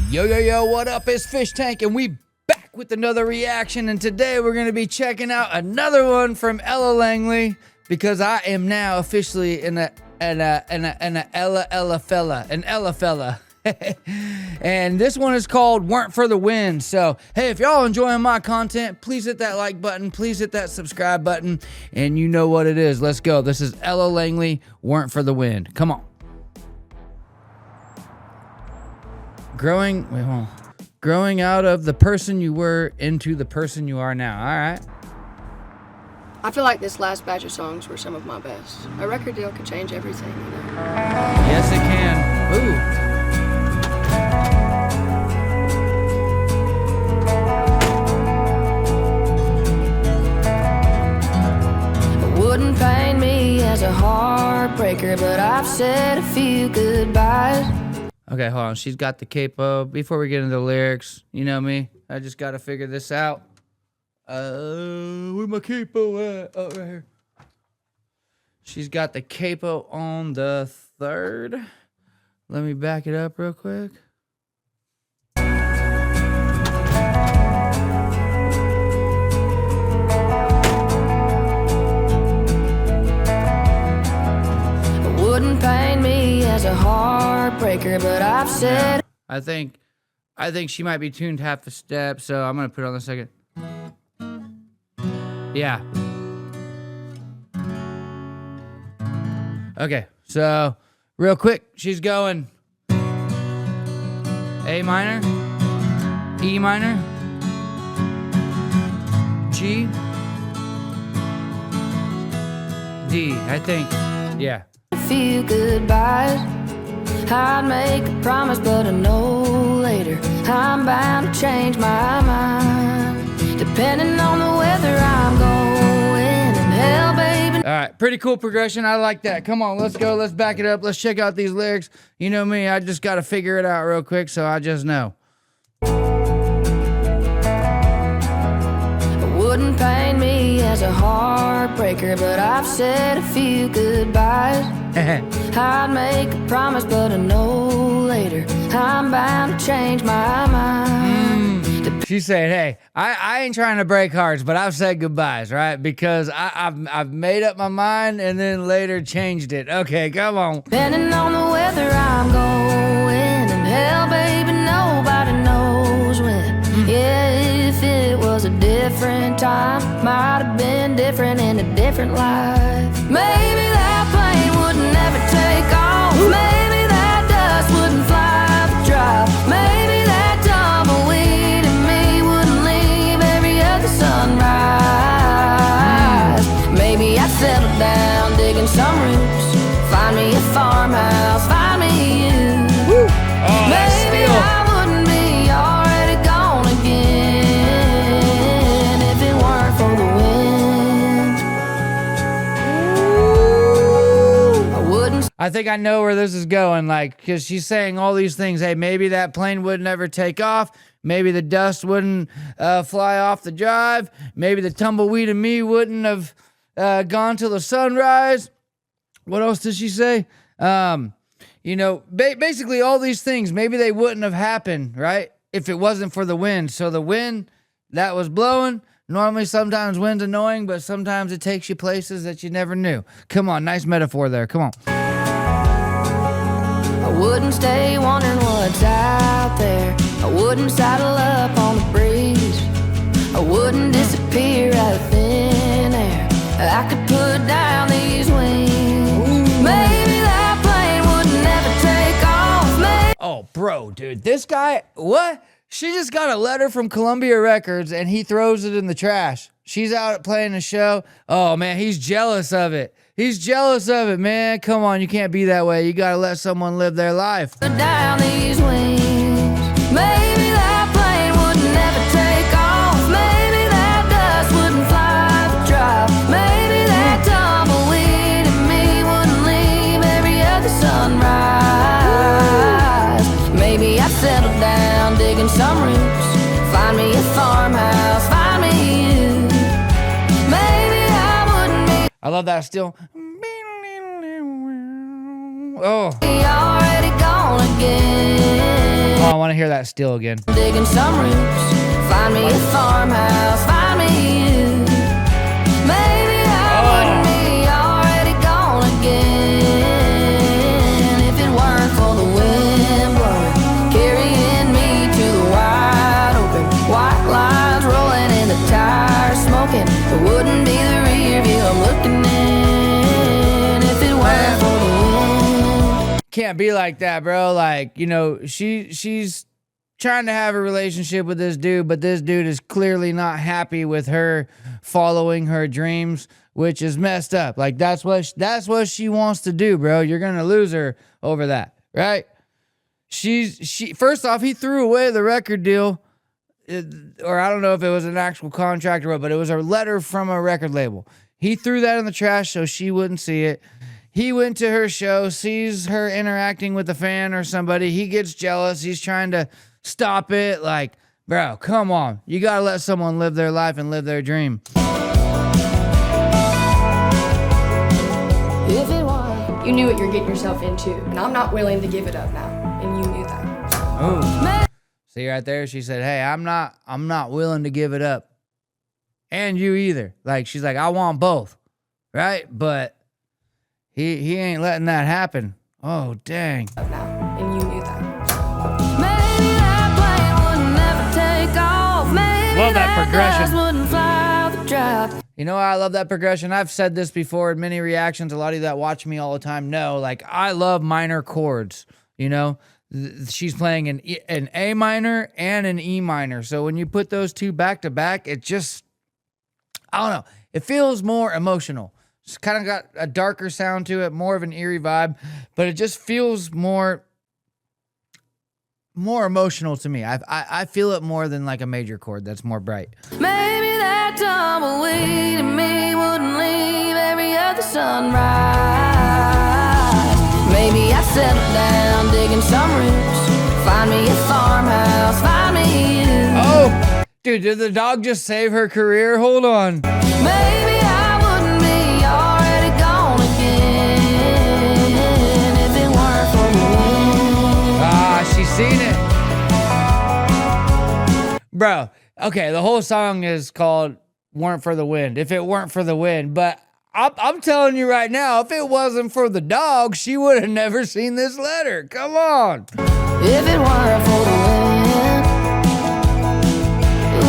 Yo, what up? It's Fischtank, and we back with another reaction, and today we're going to be checking out another one from Langley, because I am now officially an Ella fella. And this one is called Weren't for the Win. So, hey, if y'all enjoying my content, please hit that like button, please hit that subscribe button, and you know what it is. Let's go. This is Ella Langley, Weren't for the Win. Come on. Growing out of the person you were into the person you are now. All right. I feel like this last batch of songs were some of my best. A record deal could change everything, you know? Yes, it can. It wouldn't pain me as a heartbreaker, but I've said a few goodbyes. Okay, hold on. She's got the capo. Before we get into the lyrics, you know me, I just got to figure this out. Where my capo at? Oh, right here. She's got the capo on the third. Let me back it up real quick. Wouldn't pain me as a heartbreaker, but I've said. I think she might be tuned half a step, so I'm gonna put it on the second. Yeah. Okay, so real quick, she's going A minor, E minor, G, D, I think. Yeah. A few goodbyes. I'd make a promise, but I know later I'm bound to change my mind, depending on the weather I'm going. And hell, baby. All right, pretty cool progression. I like that. Come on, let's go. Let's back it up. Let's check out these lyrics. You know me, I just got to figure it out real quick, so I just know. Wouldn't pain me as a heartbreaker, but I've said a few goodbyes. I'd make a promise, but I know later I'm bound to change my mind. She's saying, hey, I ain't trying to break hearts, but I've said goodbyes, right? Because I've made up my mind and then later changed it. Okay, come on. Depending on the weather I'm going, and hell, baby, nobody knows when. Yeah, if it was a different time, might have been different in a different life. Maybe that plane would never take off. Maybe that dust wouldn't fly the drive. Maybe that tumbleweed in me wouldn't leave every other sunrise. Maybe I'd settle down digging some roots, find me a farmhouse, find me you. Maybe I wouldn't be already gone again if it weren't for the wind. I wouldn't. I think I know where this is going, like, because she's saying all these things. Hey, maybe that plane would never take off. Maybe the dust wouldn't fly off the drive. Maybe the tumbleweed in me wouldn't have gone till the sunrise. What else did she say? You know, basically all these things, maybe they wouldn't have happened, right? If it wasn't for the wind. So the wind that was blowing, normally sometimes wind's annoying, but sometimes it takes you places that you never knew. Come on, nice metaphor there. Come on. I wouldn't stay wondering what's out there. I wouldn't saddle up on the breeze. I wouldn't disappear out of thin air. I could put down these wings. Maybe that plane would never take off. Oh, bro, dude, this guy, what? She just got a letter from Columbia Records and he throws it in the trash. She's out playing a show. Oh, man, he's jealous of it. He's jealous of it, man. Come on, you can't be that way. You got to let someone live their life. Put down these wings. Maybe that plane would never take off. Maybe that dust wouldn't fly the drive. Maybe that tumbleweed in me wouldn't leave every other sunrise. Maybe I'd settle down digging some roots, find me a farmhouse, find me you. Maybe I wouldn't be. I love that still. Oh. Already gone again. Oh, I want to hear that still again. Digging some roots, find me a farmhouse, find me you. Maybe I wouldn't be already gone again if it weren't for the wind blowing, carrying me to the wide open. White lines rolling and the tires smoking. It wouldn't be the rear view I'm looking in if it weren't for the wind. Can't be like that, bro. Like, you know, she's trying to have a relationship with this dude, but this dude is clearly not happy with her following her dreams, which is messed up. Like, that's what she wants to do, bro. You're gonna lose her over that, right? She first off, he threw away the record deal, or I don't know if it was an actual contract or what, but it was a letter from a record label. He threw that in the trash so she wouldn't see it. He went to her show, sees her interacting with a fan or somebody. He gets jealous. He's trying to stop it. Like, bro, come on. You got to let someone live their life and live their dream. You knew what you're getting yourself into, and I'm not willing to give it up now, and you knew that. Oh. See right there? She said, hey, I'm not willing to give it up. And you either. Like, she's like, I want both. Right? But he ain't letting that happen. Oh, dang. Now, and you knew that. Maybe that plane would never take off. Maybe Love that progression. glass wouldn't fly out the drive. You know why I love that progression? I've said this before in many reactions. A lot of you that watch me all the time know, like, I love minor chords, you know? She's playing an A minor and an E minor. So when you put those two back to back, it just, I don't know. It feels more emotional. It's kind of got a darker sound to it, more of an eerie vibe, but it just feels more emotional to me. I feel it more than like a major chord that's more bright. Maybe that tumbleweed in me wouldn't leave every other sunrise. Maybe I settle down digging some roots, find me a farmhouse, find me you. Oh, dude, did the dog just save her career? Hold on. Maybe I wouldn't be already gone again if it weren't for the wind. Ah, she's seen it. Bro, okay, the whole song is called Weren't for the Wind. If it weren't for the wind, but I'm telling you right now, if it wasn't for the dog, she would have never seen this letter. Come on. If it weren't for the wind. Ooh,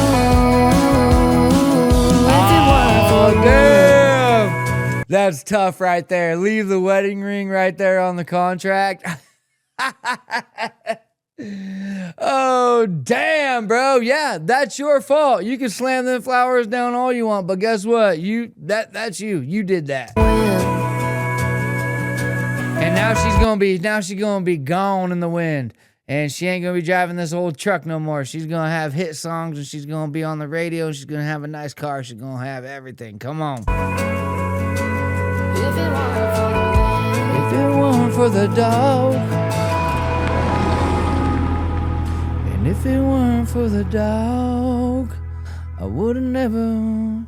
if it weren't for the wind. Damn. That's tough right there. Leave the wedding ring right there on the contract. Oh, damn, bro. Yeah, that's your fault. You can slam them flowers down all you want, but guess what? That's you. You did that. And now she's gonna be gone in the wind. And she ain't gonna be driving this old truck no more. She's gonna have hit songs, and she's gonna be on the radio, and she's gonna have a nice car. She's gonna have everything. Come on. If it weren't for the wind. If it weren't for the dog. And if it weren't for the dog, I would've never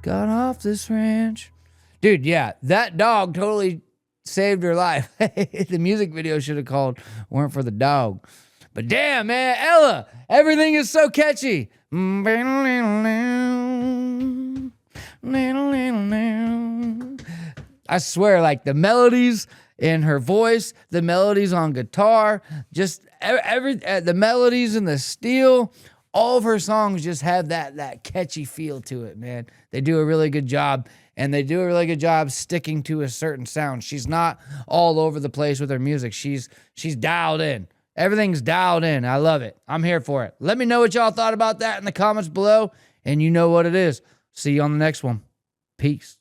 got off this ranch. Dude, yeah, that dog totally saved her life. The music video should have called Weren't for the Dog. But damn, man, Ella, everything is so catchy. I swear, like the melodies in her voice, the melodies on guitar, just the melodies in the steel, all of her songs just have that catchy feel to it, man. They do a really good job, and they do a really good job sticking to a certain sound. She's not all over the place with her music. She's dialed in. Everything's dialed in. I love it. I'm here for it. Let me know what y'all thought about that in the comments below, and you know what it is. See you on the next one. Peace.